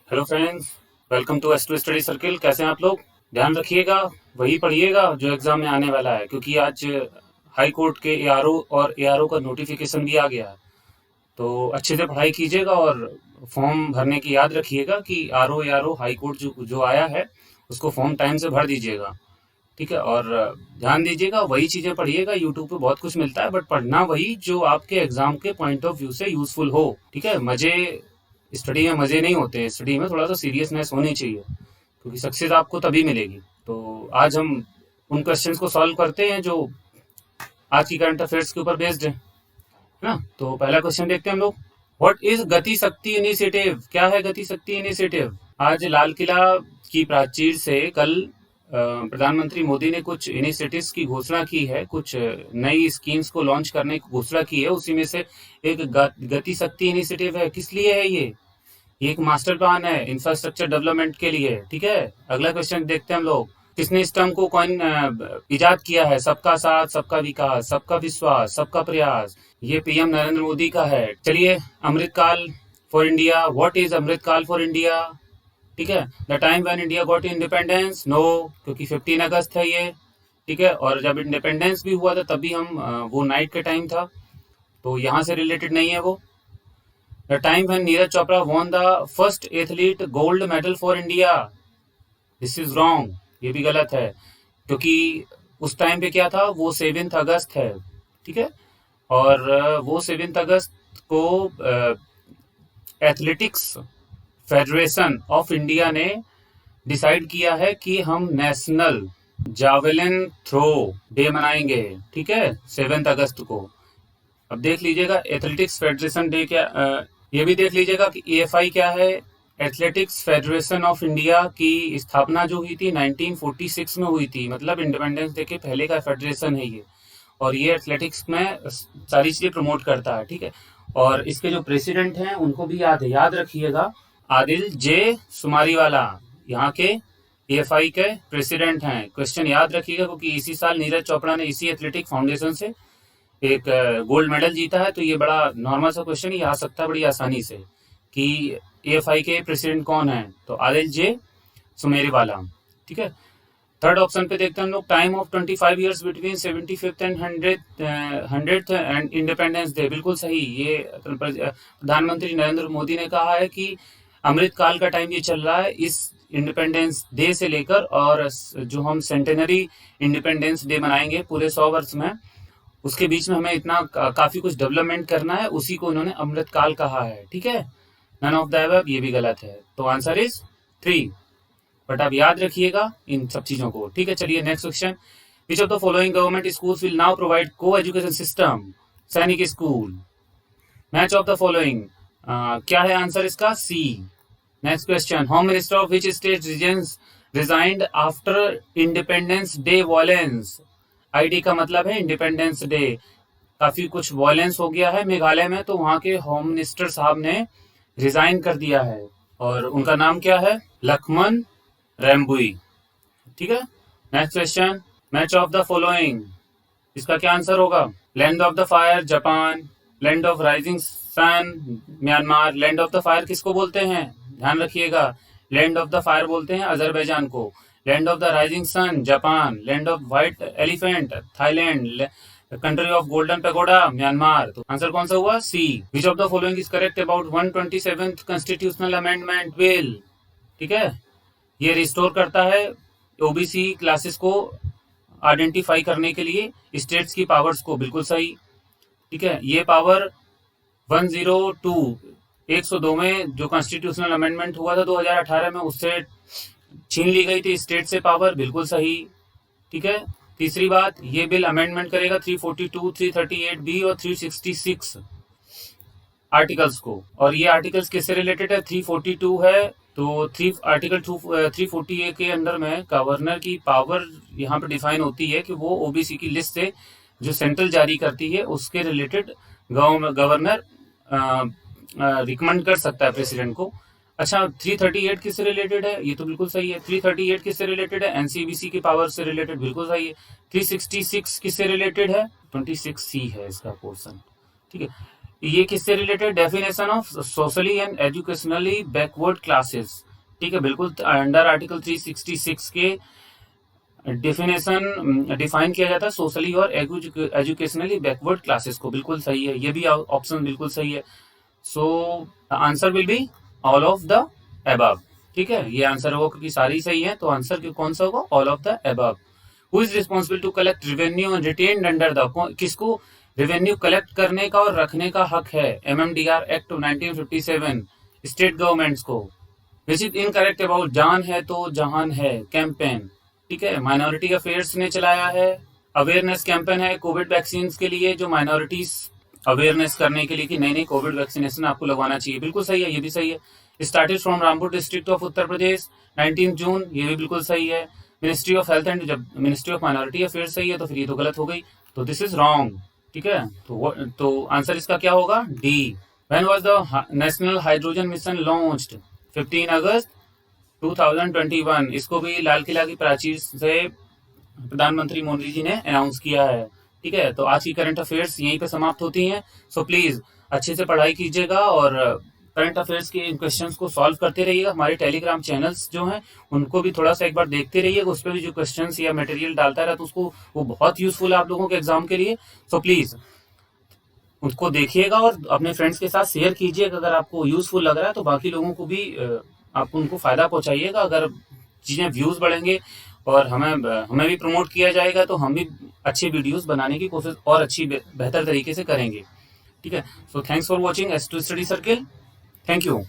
Hello friends, welcome to S two study circle. कैसे हैं आप लोग? ध्यान रखिएगा, वही पढ़िएगा जो एग्जाम में आने वाला है, क्योंकि आज हाई कोर्ट के एआरओ और एआरओ का नोटिफिकेशन भी आ गया है। तो अच्छे से पढ़ाई कीजिएगा और फॉर्म भरने की याद रखिएगा कि आरओ एआरओ हाई कोर्ट जो जो आया है उसको फॉर्म टाइम से भर दीजिएगा। ठीक है? और ध्यान दीजिएगा, वही चीज़ें पढ़िएगा। यूट्यूब पे बहुत कुछ मिलता है, बट पढ़ना वही जो आपके एग्जाम के पॉइंट ऑफ व्यू से यूजफुल हो। ठीक है? मजे स्टडी में मजे नहीं होते हैं, स्टडी में थोड़ा सा सीरियसनेस होनी चाहिए, क्योंकि सक्सेस आपको तभी मिलेगी। तो आज हम उन क्वेश्चंस को सॉल्व करते हैं जो आज की करंट अफेयर्स के ऊपर बेस्ड है ना। तो पहला क्वेश्चन देखते हैं हम लोग। व्हाट इज गति शक्ति इनिशिएटिव? क्या है गति शक्ति इनिशिएटिव? आज लाल किला की प्राचीर से कल प्रधानमंत्री मोदी ने कुछ इनिशिएटिव्स की घोषणा की है, कुछ नई स्कीम्स को लॉन्च करने की घोषणा की है। उसी में से एक गति शक्ति इनिशिएटिव है। किस लिए है ये एक मास्टर प्लान है इंफ्रास्ट्रक्चर डेवलपमेंट के लिए। ठीक है? अगला क्वेश्चन देखते हैं हम लोग। किसने इस टर्म को कॉइन इजाद किया है? सबका साथ, सबका विकास, सबका विश्वास, सबका प्रयास। ये पीएम नरेंद्र मोदी का है। चलिए, Amrit Kaal for India. What is Amrit Kaal for India? ठीक है? The time when India got independence. No, क्योंकि 15 अगस्त है ये। ठीक है? और जब इंडिपेंडेंस भी हुआ था तभी हम वो नाइट के टाइम था, तो यहाँ से रिलेटेड नहीं है वो। The time when Neeraj Chopra won the first athlete gold medal for India. This is wrong, ये भी गलत है, क्योंकि उस टाइम पे क्या था, वो 7 अगस्त है। ठीक है? और वो 7 अगस्त को एथलेटिक्स फेडरेशन ऑफ इंडिया ने डिसाइड किया है कि हम नेशनल जावेलिन थ्रो डे मनाएंगे। ठीक है? 7 अगस्त को। अब देख लीजिएगा एथलेटिक्स फेडरेशन डे क्या, ये भी देख लीजिएगा कि एएफआई क्या है। एथलेटिक्स फेडरेशन ऑफ इंडिया की स्थापना जो हुई थी 1946 में हुई थी, मतलब इंडिपेंडेंस डे के पहले का फेडरेशन है ये। और ये एथलेटिक्स में सारी चीजें प्रमोट करता है। ठीक है? और इसके जो प्रेसिडेंट हैं उनको भी याद रखिएगा। आदिल जे सुमारीवाला यहाँ के एएफआई के प्रेसिडेंट हैं। क्वेश्चन याद रखिएगा, क्योंकि इसी साल नीरज चोपड़ा ने इसी एथलेटिक फाउंडेशन से एक गोल्ड मेडल जीता है। तो ये बड़ा नॉर्मल सा क्वेश्चन ही आ सकता है बड़ी आसानी से, कि एएफआई के प्रेसिडेंट कौन है? तो आदिल जे सुमेरीवाला। ठीक है? थर्ड ऑप्शन पे देखते हैं हम लोग। Time of 25 years between 75th and 100th and independence day. बिल्कुल सही। ये प्रधानमंत्री नरेंद्र मोदी ने कहा है कि अमृतकाल का टाइम ये चल रहा है इस इंडिपेंडेंस डे से लेकर, और जो हम सेंटेनरी इंडिपेंडेंस डे मनाएंगे पूरे 100 वर्ष में, उसके बीच में हमें इतना काफी कुछ डेवलपमेंट करना है। उसी को उन्होंने अमृतकाल कहा है। ठीक है? नन ऑफ द अबव, ये भी गलत है। तो आंसर इज 3। बट आप याद रखिएगा इन सब चीजों को। ठीक है? चलिए next question. Which of the following government schools will now provide coeducation system? Sainik school. Match of the following, क्या है आंसर इसका? C. Next question. Home minister of which state reasons resigned after independence day violence? ID का मतलब है independence day. काफी कुछ violence हो गया है मेघालय में, तो वहां के होम मिनिस्टर साहब ने रिजाइन कर दिया है। और उनका नाम क्या है? लक्ष्मण रेम्बुई। ठीक है? Next question. Match of the following, इसका क्या आंसर होगा? Land of the fire Japan, land of rising sun Myanmar. Land of the fire किसको बोलते हैं? ध्यान रखिएगा, लैंड ऑफ द फायर बोलते हैं अजरबैजान को। Land of the rising sun Japan, land of white elephant Thailand, country of golden pagoda Myanmar. तो answer कौन सा हुआ? C. Which of the following is correct about 127th constitutional amendment bill? ठीक है? ये रिस्टोर करता है ओबीसी क्लासेस को आइडेंटिफाई करने के लिए स्टेट्स की पावर्स को। बिल्कुल सही। ठीक है? ये पावर 102 में जो कॉन्स्टिट्यूशनल अमेंडमेंट हुआ था 2018 में, उससे छीन ली गई थी स्टेट से पावर। बिल्कुल सही। ठीक है? तीसरी बात, ये बिल अमेंडमेंट करेगा 342, 338 बी और 366 आर्टिकल्स को। और ये आर्टिकल्स किससे रिलेटेड है? 342 है, तो आर्टिकल 340 के अंदर में गवर्नर की पावर यहाँ पे डिफाइन होती है कि वो ओबीसी की लिस्ट से जो सेंट्रल जारी करती है उसके रिलेटेड गवर्नर रिकमेंड कर सकता है प्रेसिडेंट को। अच्छा, 338 किससे रिलेटेड है? ये तो बिल्कुल सही है। 338 किससे रिलेटेड है? एनसीबीसी की पावर से रिलेटेड। बिल्कुल सही है। 366 किससे रिलेटेड है? 26C है इसका पोर्शन। ठीक है? ये किससे related? Definition of socially and educationally backward classes. ठीक है, बिल्कुल अंडर आर्टिकल 366 के डिफिनेशन डिफाइन किया जाता है सोशली और एजुकेशनली बैकवर्ड क्लासेस को। बिल्कुल सही है, ये भी ऑप्शन बिल्कुल सही है। So answer will be all of the above. ठीक है, ये आंसर होगा क्योंकि सारी सही है, तो आंसर कौन सा होगा? All of the above. Who is responsible to collect revenue and retained under the, किसको रेवेन्यू कलेक्ट करने का और रखने का हक है? एमएमडीआर एक्ट 1957 स्टेट गवर्नमेंट्स को। विच इज इनकरेक्ट अबाउट जान है तो जहान है कैंपेन। ठीक है, माइनॉरिटी अफेयर्स ने चलाया है। अवेयरनेस कैंपेन है कोविड वैक्सीन के लिए, जो माइनॉरिटीज अवेयरनेस करने के लिए कि नई नई कोविड वैक्सीनेशन आपको लगवाना चाहिए। बिल्कुल सही है, ये भी सही है। Started from Rampur district of Uttar Pradesh 19 June, ये भी बिल्कुल सही है। मिनिस्ट्री ऑफ हेल्थ एंड, जब मिनिस्ट्री ऑफ माइनॉरिटी अफेयर्स सही है तो फिर ये तो गलत हो गई, तो दिस इज रॉन्ग। ठीक है, तो आंसर इसका क्या होगा? D. When was the national hydrogen mission launched? 15 अगस्त 2021। इसको भी लाल किला की प्राचीर से प्रधानमंत्री मोदी जी ने अनाउंस किया है। ठीक है, तो आज की करंट अफेयर्स यहीं पे समाप्त होती हैं। सो प्लीज अच्छे से पढ़ाई कीजिएगा और करंट अफेयर्स के क्वेश्चंस को सॉल्व करते रहिएगा। हमारे टेलीग्राम चैनल्स जो हैं उनको भी थोड़ा सा एक बार देखते रहिएगा, उस पर भी जो क्वेश्चंस या मटेरियल डालता रहा तो उसको वो बहुत यूजफुल है आप लोगों के एग्जाम के लिए। सो प्लीज उसको देखिएगा और अपने फ्रेंड्स के साथ शेयर कीजिएगा। अगर आपको यूजफुल लग रहा है तो बाकी लोगों को भी आप उनको फायदा पहुंचाइएगा। अगर चीजें व्यूज बढ़ेंगे और हमें भी प्रमोट किया जाएगा तो हम भी अच्छी वीडियोस बनाने की कोशिश और अच्छी बेहतर तरीके से करेंगे। ठीक है, so thanks for watching S2 study circle. Thank you.